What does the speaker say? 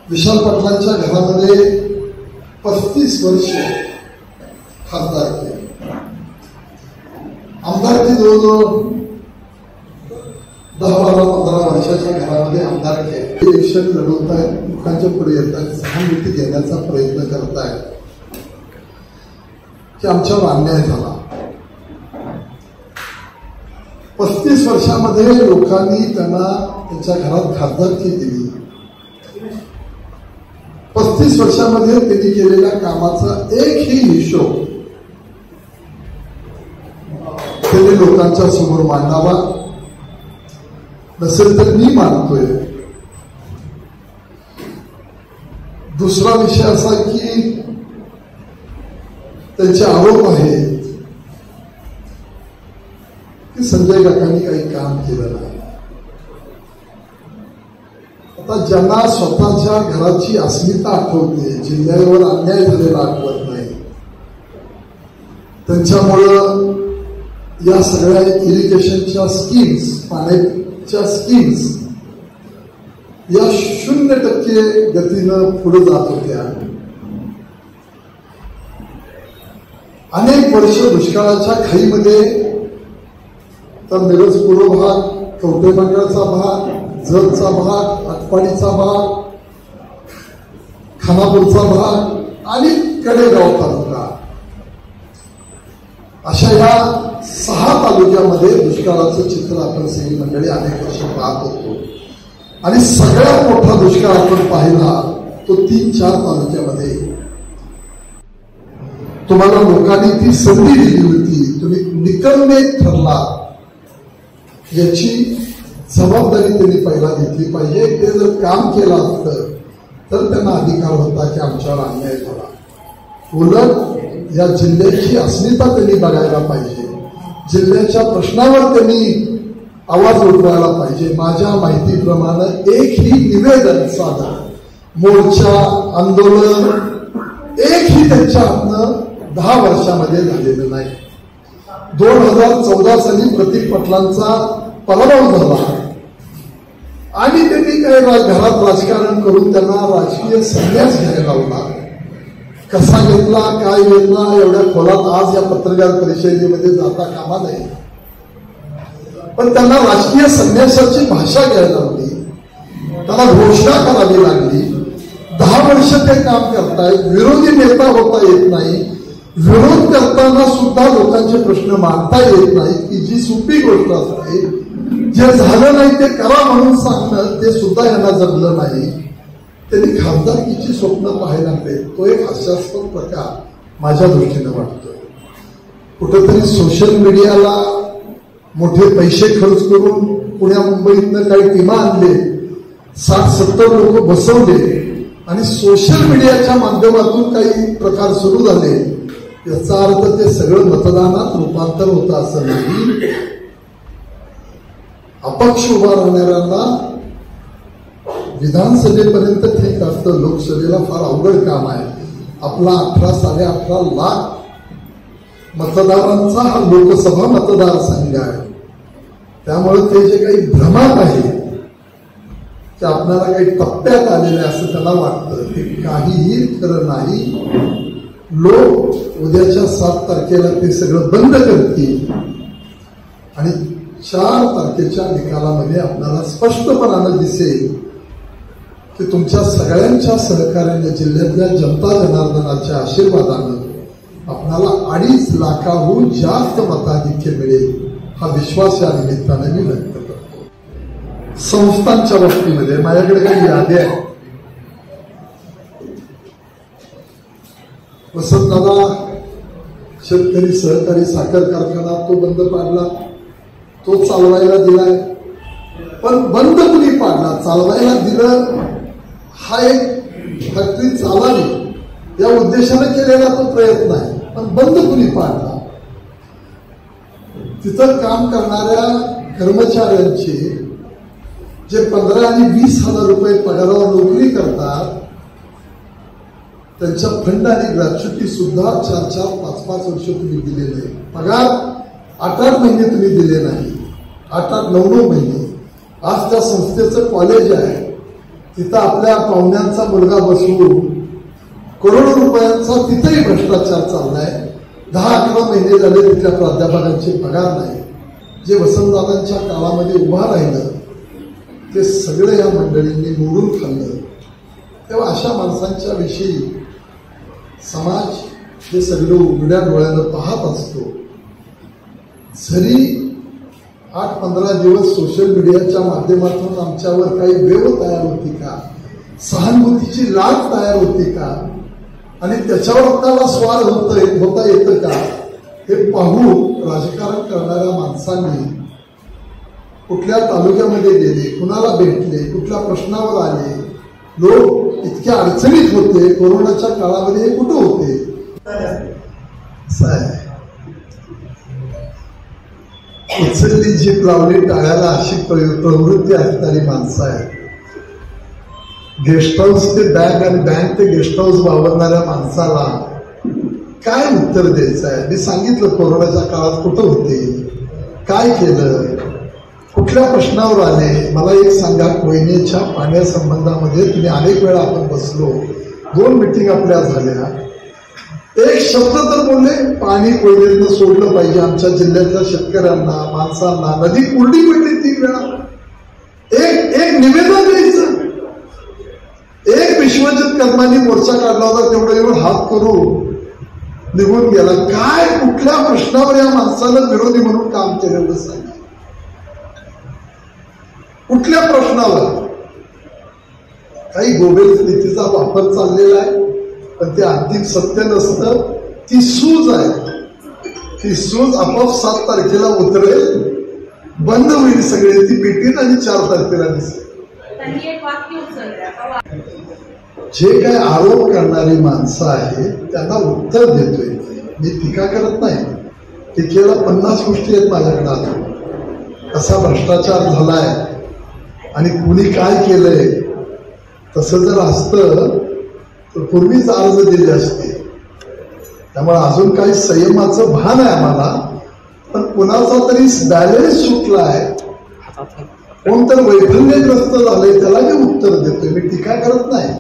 विशाल पाटलांच्या घरामध्ये 35 वर्ष खासदार केले. आमदार ती जवळजवळ 10-12-15 वर्षाच्या घरामध्ये आमदार केले. इलेक्शन लढवत आहेत, लोकांच्या पुढे येत आहेत, सहानुभूती घेण्याचा प्रयत्न करत आहेत की आमच्यावर अन्याय झाला. 35 वर्षामध्ये लोकांनी त्यांना त्यांच्या घरात खासदारकी दिली. 35 वर्षामध्ये त्यांनी केलेल्या कामाचा एकही हिशोब त्यांनी लोकांच्या समोर मांडावा. नसेल तर मी मानतोय. दुसरा विषय असा की त्यांचे आरोप आहेत की संजय काकांनी काही काम केलं नाही. आता ज्यांना स्वतःच्या घराची अस्मिता आठवते, जिल्ह्यावर अन्याय झालेला आठवत नाही, त्यांच्यामुळं या सगळ्या इरिगेशनच्या स्कीम्स, पाण्याच्या स्कीम्स या 0% गतीनं पुढे जात होत्या. अनेक वर्ष दुष्काळाच्या खाईमध्ये तर मिरज पूर्व भाग, कवठेमंकाळचा भाग, जतचा भाग, आटपाडीचा भाग, खानापूरचा भाग आणि कडेगाव तालुका अशा या 6 तालुक्यामध्ये दुष्काळाचं चित्र आपण सगळी मंडळी अनेक वर्ष पाहत होतो. आणि सगळ्यात मोठा दुष्काळ आपण पाहिला तो 3-4 तालुक्यामध्ये. तुम्हाला लोकांनी ती संधी दिली होती, तुम्ही निकलने ठरला, याची जबाबदारी त्यांनी पहिला घेतली पाहिजे. ते जर काम केलं असतं तर त्यांना अधिकार होता की आमच्यावर अन्याय झाला. उलट या जिल्ह्याची अस्मिता त्यांनी बघायला पाहिजे. जिल्ह्याच्या प्रश्नावर त्यांनी आवाज उठवायला पाहिजे. माझ्या माहितीप्रमाणे एकही निवेदन, साधं मोर्चा, आंदोलन एकही त्यांच्या हातनं 10 वर्षामध्ये झालेलं नाही. 2014 साली प्रतीक पाटलांचा पराभव झाला आणि त्यांनी काही घरात राजकारण करून त्यांना राजकीय संन्यास घ्यायला लावला. कसा घेतला, काय घेतला, एवढ्या खोलात आज या पत्रकार परिषदेमध्ये जाता कामा नये. पण त्यांना राजकीय संन्यासाची भाषा घ्यायला लावली, त्यांना घोषणा करावी लागली. 10 वर्ष ते काम करतायत. विरोधी नेता होता येत नाही. विरोध करताना सुद्धा लोकांचे प्रश्न मांडता येत नाही, की जी सोपी गोष्ट असते. जे झालं नाही ते करा म्हणून सांगणं, ते सुद्धा यांना जमलं नाही. त्यांनी खासदारकीची स्वप्न पाहायला लागले. तो एक हास्यास्पद प्रकार माझ्या दृष्टीने वाटतोय. कुठेतरी सोशल मीडियाला मोठे पैसे खर्च करून पुण्या मुंबईतनं काही टीमा आणले, 60-70 लोक बसवले आणि सोशल मीडियाच्या माध्यमातून काही प्रकार सुरू झाले. याचा अर्थ ते सगळं मतदानात रूपांतर होतं असं नाही. अपक्ष उभा राहणाऱ्यांना विधानसभेपर्यंत ठीक असतं, लोकसभेला फार अवघड काम आहे. आपला 18-18.5 लाख मतदारांचा हा लोकसभा मतदारसंघ आहे. त्यामुळे ते जे काही भ्रमात आहे की आपल्याला काही टप्प्यात आलेले असं त्याला वाटतं, ते काहीही खरं नाही. लोक उद्याच्या 7 तारखेला ते सगळं बंद करतील आणि 4 तारखेच्या निकालामध्ये आपल्याला स्पष्टपणानं दिसेल की तुमच्या सगळ्यांच्या सहकार्याने, जिल्ह्यातल्या जनता जनार्दनाच्या आशीर्वादानं आपल्याला 2.5 लाखाहून जास्त मताधिक्य मिळेल, हा विश्वास या निमित्तानं मी व्यक्त करतो. संस्थांच्या बाबतीमध्ये माझ्याकडे काही यादी आहे. वसंतदादा शेतकरी सहकारी साखर कारखाना तो बंद पाडला, तो चालवायला दिलाय. पण बंद कुणी पाडला, चालवायला दिलं हा एक फॅक्टरी चालावी या उद्देशाने केलेला तो प्रयत्न आहे. पण बंद कुणी पाडला? तिथं काम करणाऱ्या कर्मचाऱ्यांचे जे 15 आणि 20 हजार रुपये पगारावर नोकरी करतात, त्यांच्या फंड आणि ग्रॅच्युटी सुद्धा 4-4, 5-5 वर्ष तुम्ही दिले नाही. पगार 8-8 महिने तुम्ही दिले नाही, 8-8, 9-9 महिने. आज त्या संस्थेचं कॉलेज आहे, तिथं आपल्या पाहुण्यांचा मुलगा बसवून करोडो रुपयांचा तिथेही भ्रष्टाचार चाललाय. 10-11 महिने झाले तिथल्या प्राध्यापकांचे पगार नाही. जे वसंतदादांच्या काळामध्ये उभा राहिलं ते सगळे या मंडळींनी मोडून खाल्लं. तेव्हा अशा माणसांच्या विषयी समाज हे सगळं उघड्या डोळ्यानं पाहत असतो. जरी 8-15 दिवस सोशल मीडियाच्या माध्यमातून आमच्यावर काही वेव तयार होती का, सहानुभूतीची लाट तयार होती का, आणि त्याच्यावर आपल्याला स्वार होता येतं का, हे पाहून राजकारण करणाऱ्या माणसांनी कुठल्या तालुक्यामध्ये गेले, कुणाला भेटले, कुठल्या प्रश्नावर आले, लोक इतक्या अडचणीत होते, कोरोनाच्या काळामध्ये हे कुठं होते. उचलली जीप लावली टाळ्याला अशी प्रवृत्ती असणारी माणसं आहेत. गेस्ट हाऊस ते बँक आणि बँक ते गेस्ट हाऊस वावरणाऱ्या माणसाला काय उत्तर द्यायचं आहे. मी सांगितलं कोरोनाच्या काळात कुठं होते, काय केलं, कुठल्या प्रश्नावर आले. मला एक सांगा, कोयनेच्या पाण्यासंबंधामध्ये तुम्ही अनेक वेळा आपण बसलो, 2 मीटिंग आपल्या झाल्या, एक शब्द तर बोलले पाणी कोयनेतनं सोडलं पाहिजे आमच्या जिल्ह्यातल्या शेतकऱ्यांना, माणसांना. नदी कोरडी पडली 3 वेळा. एक निवेदन द्यायचं. एक विश्वजित कर्मांनी मोर्चा काढला होता, तेवढं येऊन हात करून निघून गेला. काय कुठल्या प्रश्नावर या माणसानं विरोधी म्हणून काम केलं एवढं सांगा. कुठल्या प्रश्नावर? काही गोबेल नीतीचा वापर चाललेला आहे, पण ते अंतिम सत्य नसतं. ती सूज आहे, ती सूज आपोआप 7 तारखेला उतरेल, बंद होईल सगळे, ती पेटीत आणि 4 तारखेला दिसेल. जे काय आरोप करणारी माणसं आहेत त्यांना उत्तर देतोय. मी टीका करत नाही. टीकेला 50 गोष्टी आहेत माझ्याकडे. अजून कसा भ्रष्टाचार झालाय आणि कुणी काय केलंय, तसं जर असतं तर पूर्वीच अर्ज दिले असते. त्यामुळे अजून काही संयमाचं भान आहे आम्हाला, पण कुणाचा तरी बॅलन्स सुटलाय, कोणतर वैफल्यग्रस्त झालंय, त्याला मी उत्तर देतोय. मी टीका करत नाही.